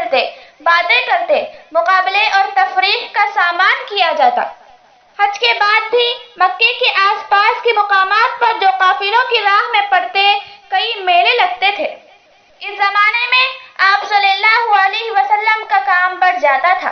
ملتے، باتیں کرتے، مقابلے اور تفریح کا سامان کیا جاتا۔ حج کے بعد بھی مکے کے آس پاس کے مقامات پر جو قافلوں کی راہ میں پڑتے کئی میلے لگتے تھے۔ اس زمانے میں آپ صلی اللہ علیہ وسلم کا کام بڑھ جاتا تھا۔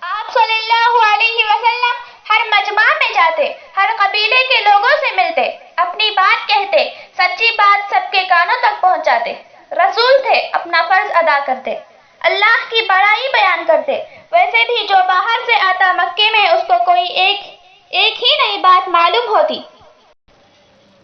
آپ صلی اللہ علیہ وسلم ہر مجمع میں جاتے، ہر قبیلے کے لوگوں سے ملتے، اپنی بات کہتے، سچی بات سب کے کانوں تک پہنچاتے۔ رسول تھے، اپنا فرض ادا کرتے، اللہ کی بڑائی بیان کرتے۔ ویسے بھی جو باہر سے آتا مکے میں اس کو کوئی ایک ہی نئی بات معلوم ہوتی۔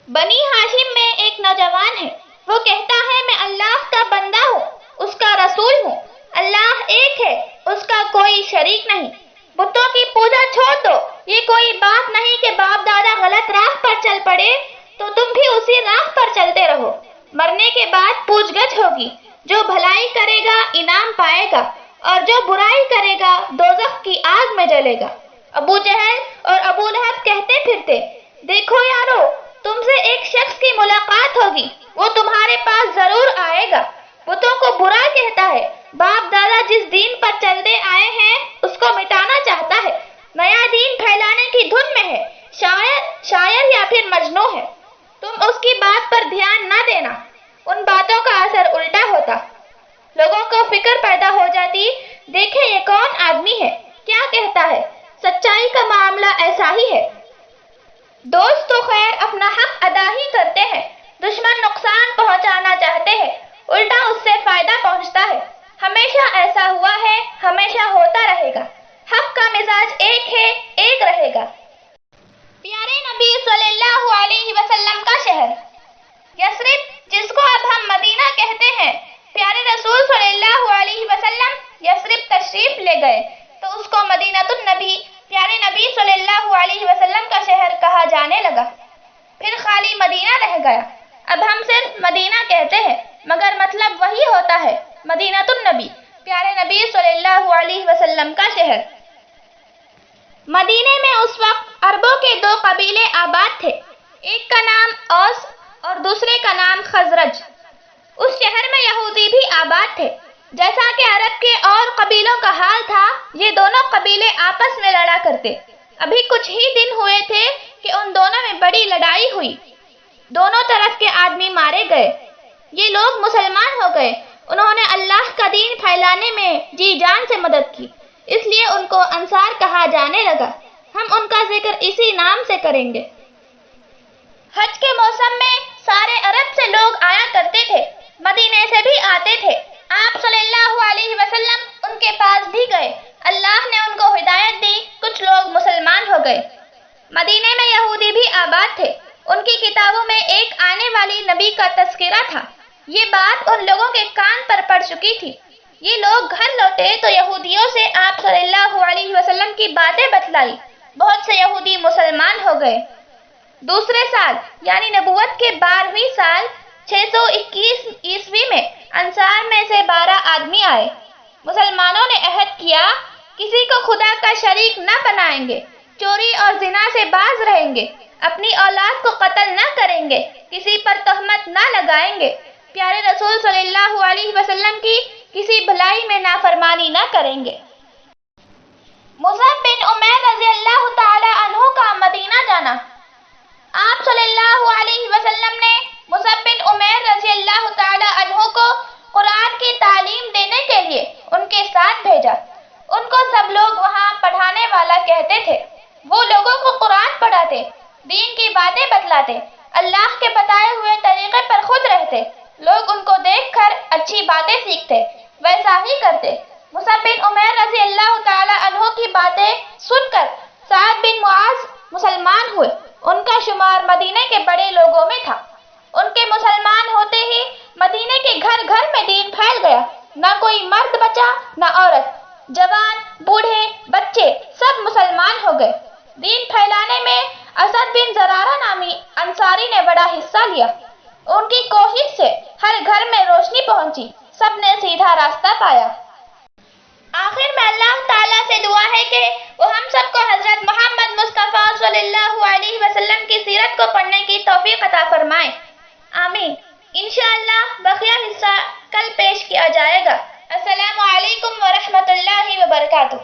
بنی ہاشم میں ایک نوجوان ہے، وہ کہتا ہے میں اللہ کا بندہ ہوں، اس کا رسول ہوں۔ اللہ ایک ہے، اس کا کوئی شریک نہیں۔ بتوں کی پوجا چھوڑ دو، یہ کوئی بات نہیں کہ باپ دادا غلط راہ پر چل پڑے تو تم بھی اسی راہ پر چلتے رہو۔ مرنے کے بعد پوچھ گچھ ہوگی، جو بھلائی کرے گا انعام پائے گا اور جو برائی کرے گا دوزخ کی آگ میں جلے گا۔ ابو جہل اور ابو لہب کہتے پھرتے، دیکھو یارو، تم سے ایک شخص کی ملاقات ہوگی، وہ تمہارے پاس ضرور آئے گا۔ بتوں کو برا کہتا ہے، باپ دادا جس دین پر چلتے آئے ہیں اس کو مٹانا چاہتا ہے، نیا دین پھیلانے کی دھن میں ہے، شاعر یا پھر مجنوں ہے۔ تم اس کی بات پر دھیان نہ دینا، ان باتوں کا اثر الٹا ہوتا۔ لوگوں کو فکر پیدا ہو جاتی، دیکھیں یہ کون آدمی ہے، کیا کہتا ہے۔ سچائی کا معاملہ ایسا ہی ہے۔ دوست تو خیر اپنا حق ادا ہی کرتے ہیں، دشمن نقصان پہنچانا چاہتے ہیں، الٹا اس سے فائدہ پہنچتا ہے۔ ہمیشہ ایسا ہوا ہے، ہمیشہ ہوتا رہے گا۔ حق کا مزاج ایک ہے، ایک رہے گا۔ پیارے نبی صلی اللہ علیہ وسلم کا شہر یثرب، جس کو اب ہم مدینہ کہتے ہیں، پیارے رسول صلی اللہ علیہ وسلم یثرب تشریف لے گئے تو اس کو مدینہ النبی، پیارے نبی صلی اللہ علیہ وسلم کا شہر کہا جانے لگا۔ پھر خالی مدینہ رہ گیا۔ اب ہم صرف مدینہ کہتے ہیں مگر مطلب وہی ہوتا ہے، مدینہ النبی، پیارے نبی صلی اللہ علیہ وسلم کا شہر۔ مدینے میں اس وقت عربوں کے دو قبیلے آباد تھے، ایک کا نام اوس اور دوسرے کا نام خزرج۔ اس شہر میں یہودی بھی آباد تھے۔ جیسا کہ عرب کے اور قبیلوں کا حال تھا، یہ دونوں قبیلے آپس میں لڑا کرتے۔ ابھی کچھ ہی دن ہوئے تھے کہ ان دونوں میں بڑی لڑائی ہوئی، دونوں طرف کے آدمی مارے گئے۔ یہ لوگ مسلمان ہو گئے، انہوں نے اللہ کا دین پھیلانے میں جی جان سے مدد کی، اس لیے ان کو انصار کہا جانے لگا۔ ہم ان کا ذکر اسی نام سے کریں گے۔ حج کے موسم میں سارے عرب سے لوگ آیا کرتے تھے، مدینے سے بھی آتے تھے۔ آپ صلی اللہ علیہ وسلم ان کے پاس بھی گئے، اللہ نے ان کو ہدایت دی، کچھ لوگ مسلمان ہو گئے۔ مدینے میں یہودی بھی آباد تھے، ان کی کتابوں میں ایک آنے والی نبی کا تذکرہ تھا۔ یہ بات ان لوگوں کے کان پر پڑ چکی تھی۔ یہ لوگ گھر لوٹے تو یہودیوں سے آپ صلی اللہ علیہ وسلم کی باتیں بتلائی، بہت سے یہودی مسلمان ہو گئے۔ دوسرے سال یعنی نبوت کے 12ویں سال 621 عیسوی میں انصار میں سے 12 آدمی آئے۔ مسلمانوں نے عہد کیا، کسی کو خدا کا شریک نہ بنائیں گے، چوری اور زنا سے باز رہیں گے، اپنی اولاد کو قتل نہ کریں گے، کسی پر تہمت نہ لگائیں گے، پیارے رسول صلی اللہ علیہ وسلم کی کسی بھلائی میں نافرمانی نہ کریں گے۔ مصعب بن عمیر رضی اللہ تعالی عنہ کا مدینہ جانا۔ آپ صلی اللہ علیہ وسلم نے مصعب بن عمیر رضی اللہ تعالی عنہ کو قرآن کی تعلیم دینے کے لیے ان کے ساتھ بھیجا۔ ان کو سب لوگ وہاں پڑھانے والا کہتے تھے۔ وہ لوگوں کو قرآن پڑھاتے، دین کی باتیں بتلاتے، اللہ کے بتائے ہوئے طریقے پر خود رہتے۔ لوگ ان کو دیکھ کر اچھی باتیں سیکھتے، ویسا ہی کرتے۔ مصعب بن عمیر رضی اللہ تعالی عنہ کی باتیں سن کر سعد بن معاذ مسلمان ہوئے۔ ان کا شمار مدینے کے بڑے لوگوں میں تھا۔ ان کے مسلمان ہوتے ہی مدینے کے گھر گھر میں دین پھیل گیا، نہ کوئی مرد بچا نہ عورت، جوان بوڑھے بچے سب مسلمان ہو گئے۔ دین پھیلانے میں اسد بن زرارہ نامی انصاری نے بڑا حصہ لیا۔ ان کی کوشش سے ہر گھر میں روشنی پہنچی، سب نے سیدھا راستہ پایا۔ آخر میں اللہ تعالیٰ سے دعا ہے کہ وہ ہم سب کو حضرت محمد مصطفیٰ صلی اللہ علیہ وسلم کی سیرت کو پڑھنے کی توفیق عطا فرمائے، آمین۔ انشاءاللہ بقیہ حصہ کل پیش کیا جائے گا۔ السلام علیکم ورحمۃ اللہ وبرکاتہ.